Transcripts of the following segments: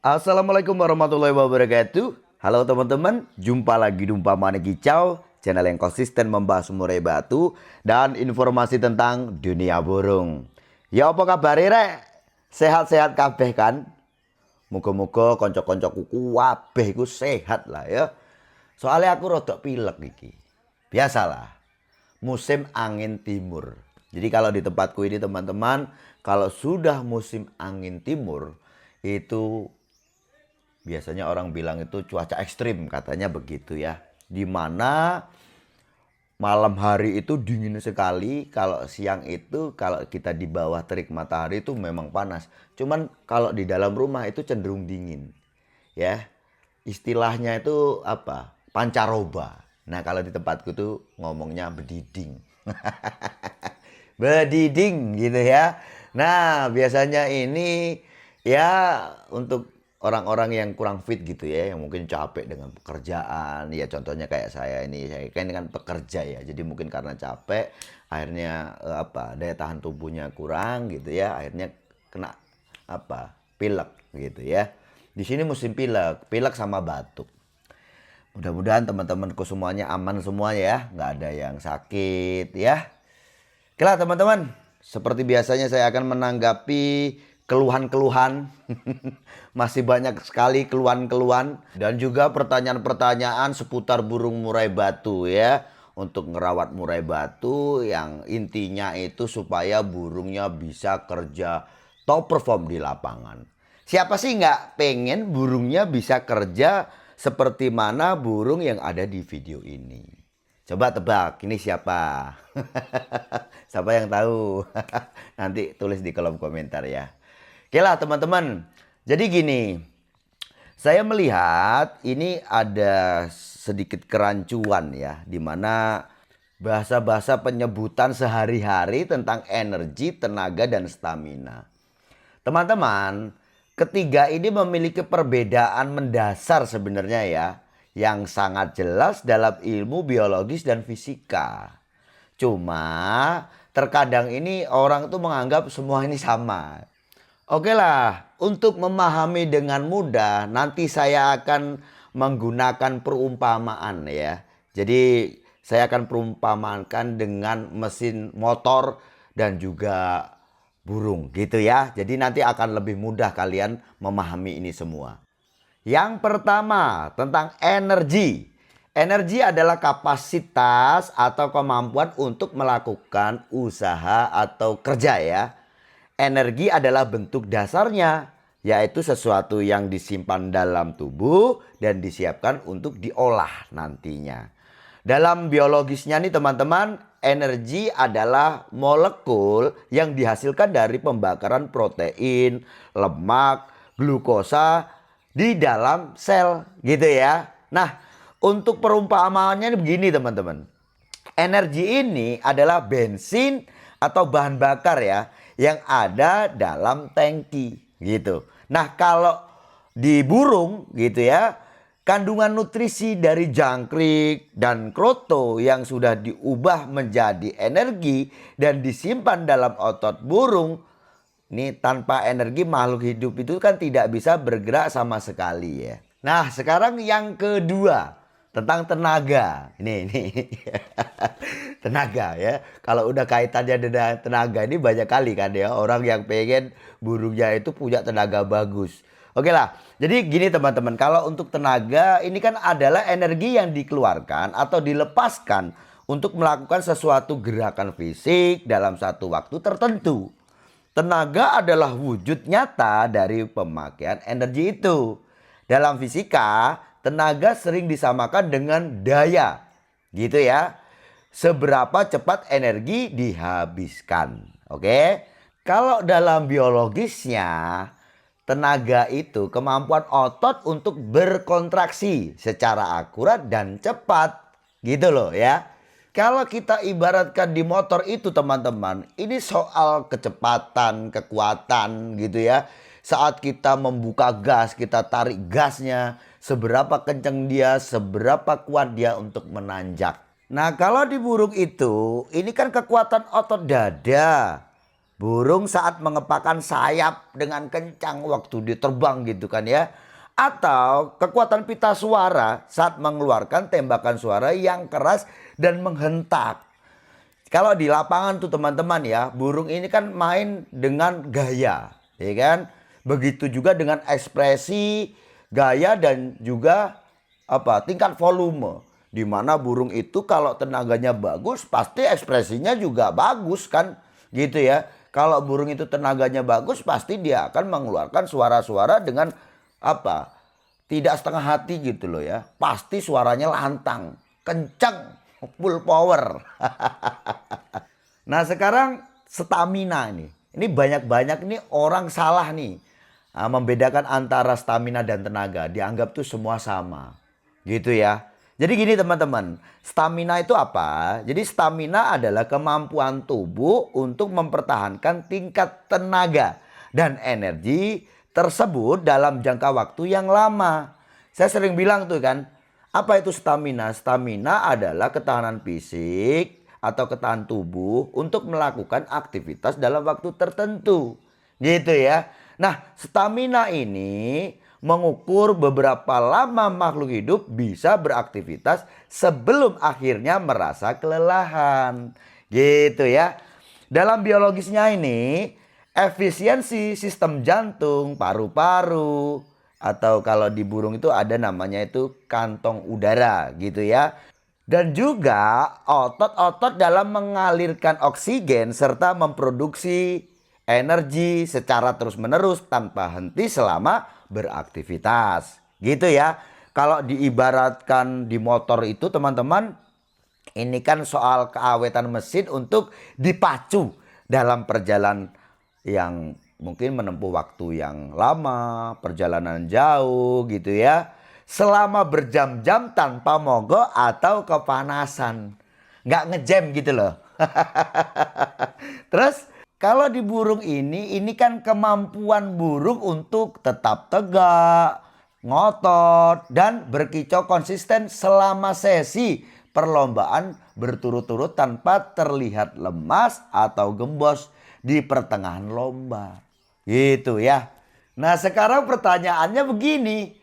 Assalamualaikum warahmatullahi wabarakatuh. Halo teman-teman, jumpa lagi di Umpamane Kicau, channel yang konsisten membahas murai batu dan informasi tentang dunia burung. Ya apa kabar rek? Sehat-sehat kabeh kan? Muga-muga konco-koncoku kabeh iku sehat lah ya. Soalnya aku rodok pilek iki. Biasalah, musim angin timur. Jadi kalau di tempatku ini teman-teman, kalau sudah musim angin timur itu biasanya orang bilang itu cuaca ekstrim, katanya begitu ya. Dimana malam hari itu dingin sekali, kalau siang itu kalau kita di bawah terik matahari itu memang panas. Cuman kalau di dalam rumah itu cenderung dingin. Ya. Istilahnya itu apa? Pancaroba. Nah, kalau di tempatku tuh ngomongnya bediding. Bediding gitu ya. Nah, biasanya ini ya untuk orang-orang yang kurang fit gitu ya, yang mungkin capek dengan pekerjaan. Ya contohnya kayak saya kan pekerja ya. Jadi mungkin karena capek akhirnya daya tahan tubuhnya kurang gitu ya. Akhirnya kena pilek gitu ya. Di sini musim pilek, pilek sama batuk. Mudah-mudahan teman-temanku semuanya aman semua ya, nggak ada yang sakit ya. Oke lah teman-teman, seperti biasanya saya akan menanggapi keluhan-keluhan. Masih banyak sekali keluhan-keluhan dan juga pertanyaan-pertanyaan seputar burung murai batu ya. Untuk ngerawat murai batu yang intinya itu supaya burungnya bisa kerja top perform di lapangan. Siapa sih nggak pengen burungnya bisa kerja seperti mana burung yang ada di video ini? Coba tebak, ini siapa? Siapa yang tahu? Nanti tulis di kolom komentar ya. Oke lah teman-teman. Jadi gini, saya melihat ini ada sedikit kerancuan ya, di mana bahasa-bahasa penyebutan sehari-hari tentang energi, tenaga, dan stamina. Teman-teman, ketiga ini memiliki perbedaan mendasar sebenarnya ya, yang sangat jelas dalam ilmu biologis dan fisika. Cuma terkadang ini orang tuh menganggap semua ini sama. Oke lah, untuk memahami dengan mudah nanti saya akan menggunakan perumpamaan ya. Jadi saya akan perumpamakan dengan mesin motor dan juga burung gitu ya. Jadi nanti akan lebih mudah kalian memahami ini semua. Yang pertama tentang energi. Energi adalah kapasitas atau kemampuan untuk melakukan usaha atau kerja ya. Energi adalah bentuk dasarnya, yaitu sesuatu yang disimpan dalam tubuh dan disiapkan untuk diolah nantinya. Dalam biologisnya nih teman-teman, energi adalah molekul yang dihasilkan dari pembakaran protein, lemak, glukosa di dalam sel gitu ya. Nah, untuk perumpamaannya begini teman-teman. Energi ini adalah bensin atau bahan bakar ya yang ada dalam tangki gitu. Nah, kalau di burung gitu ya, kandungan nutrisi dari jangkrik dan kroto yang sudah diubah menjadi energi dan disimpan dalam otot burung. Ini tanpa energi makhluk hidup itu kan tidak bisa bergerak sama sekali ya. Nah, sekarang yang kedua tentang tenaga. Ini tenaga ya. Kalau udah kaitannya dengan tenaga ini banyak kali kan ya orang yang pengen burungnya itu punya tenaga bagus. Oke lah. Jadi gini teman-teman, kalau untuk tenaga ini kan adalah energi yang dikeluarkan atau dilepaskan untuk melakukan sesuatu gerakan fisik dalam satu waktu tertentu. Tenaga adalah wujud nyata dari pemakaian energi itu. Dalam fisika, tenaga sering disamakan dengan daya. Gitu ya. Seberapa cepat energi dihabiskan. Oke. Kalau dalam biologisnya, tenaga itu kemampuan otot untuk berkontraksi secara akurat dan cepat. Gitu loh ya. Kalau kita ibaratkan di motor itu teman-teman, ini soal kecepatan, kekuatan gitu ya. Saat kita membuka gas, kita tarik gasnya, seberapa kencang dia, seberapa kuat dia untuk menanjak. Nah, kalau di burung itu, ini kan kekuatan otot dada. Burung saat mengepakkan sayap dengan kencang waktu dia terbang gitu kan ya. Atau kekuatan pita suara saat mengeluarkan tembakan suara yang keras dan menghentak. Kalau di lapangan tuh teman-teman ya, burung ini kan main dengan gaya, ya kan? Begitu juga dengan ekspresi, gaya dan juga tingkat volume. Di mana burung itu kalau tenaganya bagus, pasti ekspresinya juga bagus kan? Gitu ya. Kalau burung itu tenaganya bagus, pasti dia akan mengeluarkan suara-suara dengan apa? Tidak setengah hati gitu loh ya. Pasti suaranya lantang, kencang, full power. Nah sekarang stamina ini. Ini banyak-banyak nih orang salah nih. Membedakan antara stamina dan tenaga. Dianggap tuh semua sama. Gitu ya. Jadi gini teman-teman. Stamina itu apa? Jadi stamina adalah kemampuan tubuh untuk mempertahankan tingkat tenaga dan energi tersebut dalam jangka waktu yang lama. Saya sering bilang tuh kan. Apa itu stamina? Stamina adalah ketahanan fisik atau ketahanan tubuh untuk melakukan aktivitas dalam waktu tertentu. Gitu ya. Nah, stamina ini mengukur beberapa lama makhluk hidup bisa beraktivitas sebelum akhirnya merasa kelelahan. Gitu ya. Dalam biologisnya ini, efisiensi sistem jantung, paru-paru, atau kalau di burung itu ada namanya itu kantong udara gitu ya. Dan juga otot-otot dalam mengalirkan oksigen serta memproduksi energi secara terus-menerus tanpa henti selama beraktivitas. Gitu ya. Kalau diibaratkan di motor itu teman-teman, ini kan soal keawetan mesin untuk dipacu dalam perjalanan yang mungkin menempuh waktu yang lama, perjalanan jauh gitu ya. Selama berjam-jam tanpa mogok atau kepanasan. Nggak ngejam gitu loh. Terus kalau di burung ini kan kemampuan burung untuk tetap tegak, ngotot, dan berkicau konsisten selama sesi perlombaan berturut-turut tanpa terlihat lemas atau gembos di pertengahan lomba. Gitu ya. Nah sekarang pertanyaannya begini.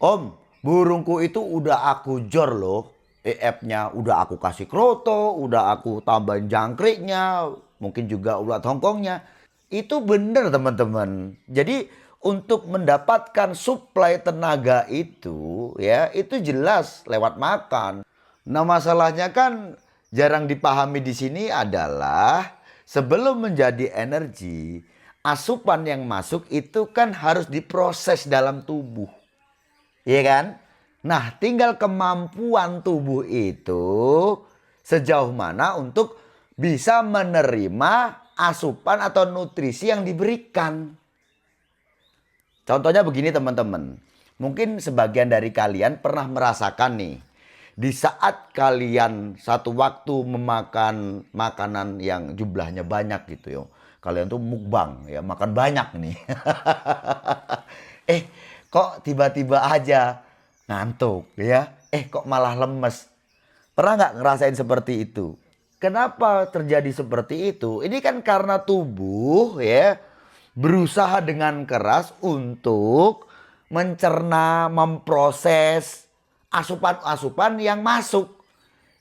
Om, burungku itu udah aku jor loh. EF-nya udah aku kasih kroto, udah aku tambahin jangkriknya, mungkin juga ulat hongkongnya. Itu bener teman-teman. Jadi untuk mendapatkan suplai tenaga itu ya, itu jelas lewat makan. Nah, masalahnya kan jarang dipahami di sini adalah sebelum menjadi energi, asupan yang masuk itu kan harus diproses dalam tubuh. Iya kan? Nah, tinggal kemampuan tubuh itu sejauh mana untuk bisa menerima asupan atau nutrisi yang diberikan. Contohnya begini teman-teman. Mungkin sebagian dari kalian pernah merasakan nih. Di saat kalian satu waktu memakan makanan yang jumlahnya banyak gitu ya. Kalian tuh mukbang ya, makan banyak nih. Kok tiba-tiba aja ngantuk ya. Kok malah lemes. Pernah nggak ngerasain seperti itu? Kenapa terjadi seperti itu? Ini kan karena tubuh ya berusaha dengan keras untuk mencerna, memproses asupan-asupan yang masuk.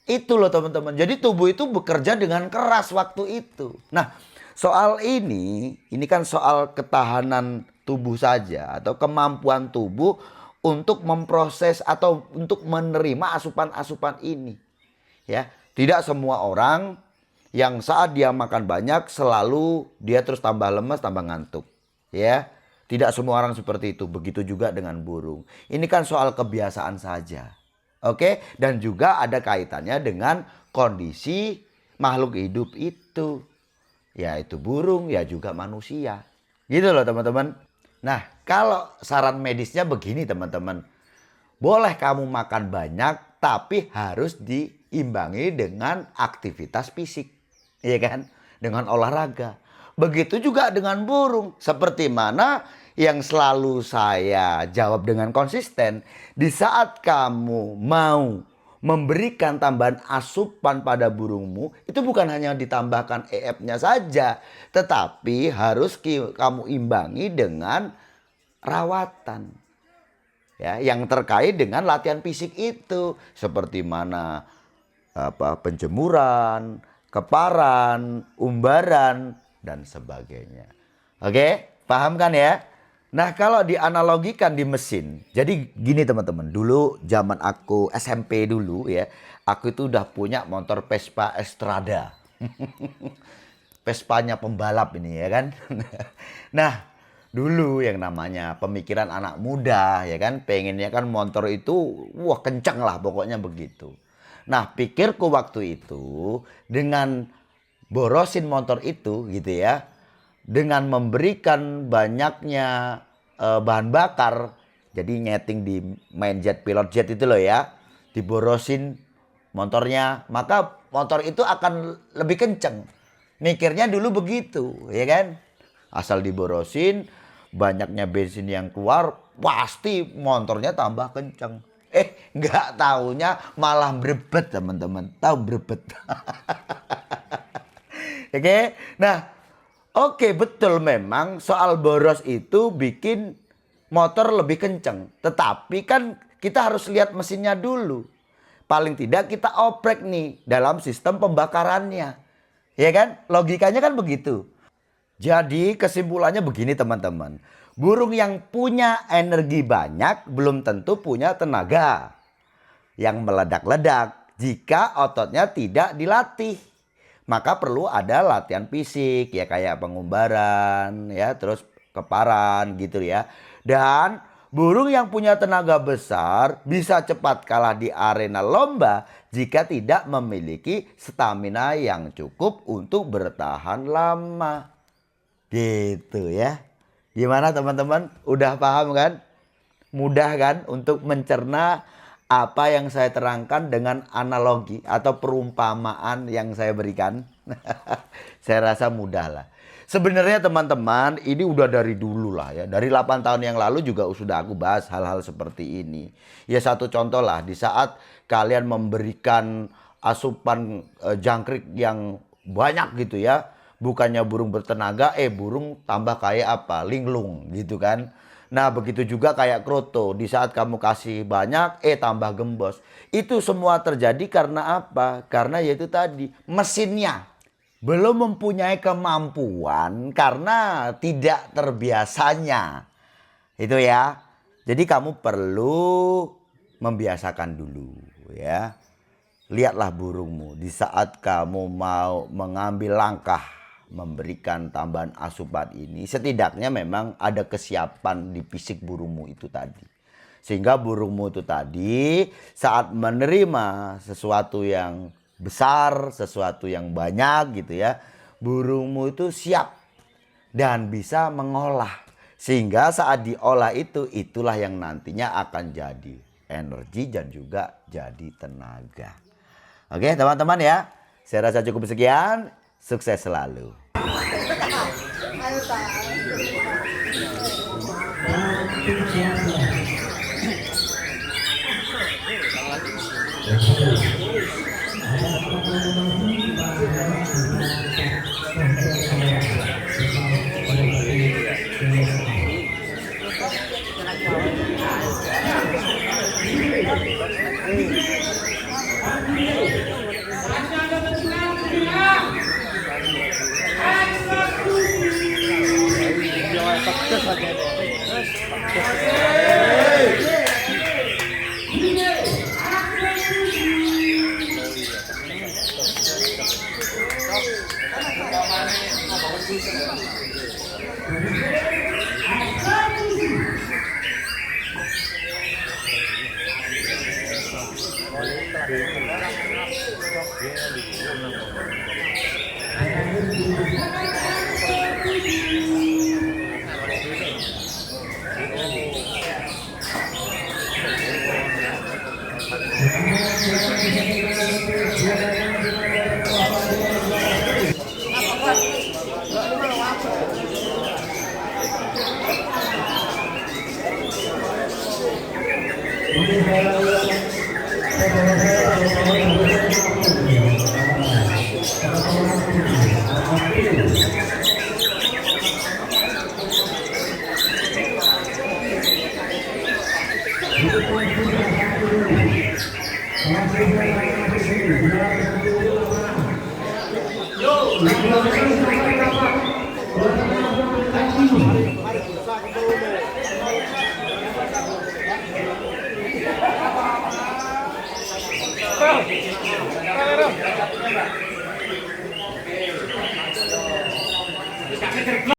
Itu loh teman-teman. Jadi tubuh itu bekerja dengan keras waktu itu. Nah, soal ini kan soal ketahanan tubuh saja atau kemampuan tubuh untuk memproses atau untuk menerima asupan-asupan ini. Ya, tidak semua orang yang saat dia makan banyak selalu dia terus tambah lemas, tambah ngantuk. Ya, tidak semua orang seperti itu. Begitu juga dengan burung. Ini kan soal kebiasaan saja. Oke, dan juga ada kaitannya dengan kondisi makhluk hidup itu. Yaitu burung, ya juga manusia. Gitu loh teman-teman. Nah, kalau saran medisnya begini teman-teman. Boleh kamu makan banyak, tapi harus diimbangi dengan aktivitas fisik. Iya kan? Dengan olahraga. Begitu juga dengan burung. Seperti mana yang selalu saya jawab dengan konsisten. Di saat kamu mau memberikan tambahan asupan pada burungmu, itu bukan hanya ditambahkan EF-nya saja, tetapi harus kamu imbangi dengan rawatan. Ya, yang terkait dengan latihan fisik itu, seperti mana penjemuran, keparan, umbaran, dan sebagainya. Oke, paham kan ya? Nah, kalau dianalogikan di mesin, jadi gini teman-teman, dulu zaman aku SMP dulu ya, aku itu udah punya motor Vespa Estrada. Vespanya pembalap ini ya kan. Nah, dulu yang namanya pemikiran anak muda ya kan, pengennya kan motor itu wah kencang lah pokoknya begitu. Nah, pikirku waktu itu dengan borosin motor itu gitu ya, dengan memberikan banyaknya bahan bakar, jadi nyeting di main jet, pilot jet itu loh ya, diborosin motornya, maka motor itu akan lebih kenceng. Mikirnya dulu begitu ya kan, asal diborosin banyaknya bensin yang keluar pasti motornya tambah kenceng. Nggak taunya malah berebet teman-teman, tahu berebet. Oke, nah, oke, betul memang soal boros itu bikin motor lebih kenceng. Tetapi kan kita harus lihat mesinnya dulu. Paling tidak kita oprek nih dalam sistem pembakarannya. Ya kan? Logikanya kan begitu. Jadi kesimpulannya begini teman-teman. Burung yang punya energi banyak belum tentu punya tenaga yang meledak-ledak jika ototnya tidak dilatih. Maka perlu ada latihan fisik ya, kayak pengumbaran ya, terus keparan gitu ya. Dan burung yang punya tenaga besar bisa cepat kalah di arena lomba jika tidak memiliki stamina yang cukup untuk bertahan lama. Gitu ya. Gimana teman-teman? Udah paham kan? Mudah kan untuk mencerna apa yang saya terangkan dengan analogi atau perumpamaan yang saya berikan? Saya rasa mudah lah. Sebenarnya teman-teman, ini udah dari dulu lah ya. Dari 8 tahun yang lalu juga sudah aku bahas hal-hal seperti ini. Ya satu contoh lah, di saat kalian memberikan asupan jangkrik yang banyak gitu ya. Bukannya burung bertenaga, burung tambah kayak apa? Linglung gitu kan. Nah begitu juga kayak kroto. Di saat kamu kasih banyak, tambah gembos. Itu semua terjadi karena apa? Karena yaitu tadi, mesinnya belum mempunyai kemampuan karena tidak terbiasanya. Itu ya. Jadi kamu perlu membiasakan dulu ya. Lihatlah burungmu di saat kamu mau mengambil langkah memberikan tambahan asupan ini, setidaknya memang ada kesiapan di fisik burungmu itu tadi. Sehingga burungmu itu tadi saat menerima sesuatu yang besar, sesuatu yang banyak gitu ya, burungmu itu siap dan bisa mengolah. Sehingga saat diolah itu, itulah yang nantinya akan jadi energi dan juga jadi tenaga. Oke teman-teman ya, saya rasa cukup sekian. Sukses selalu. Ini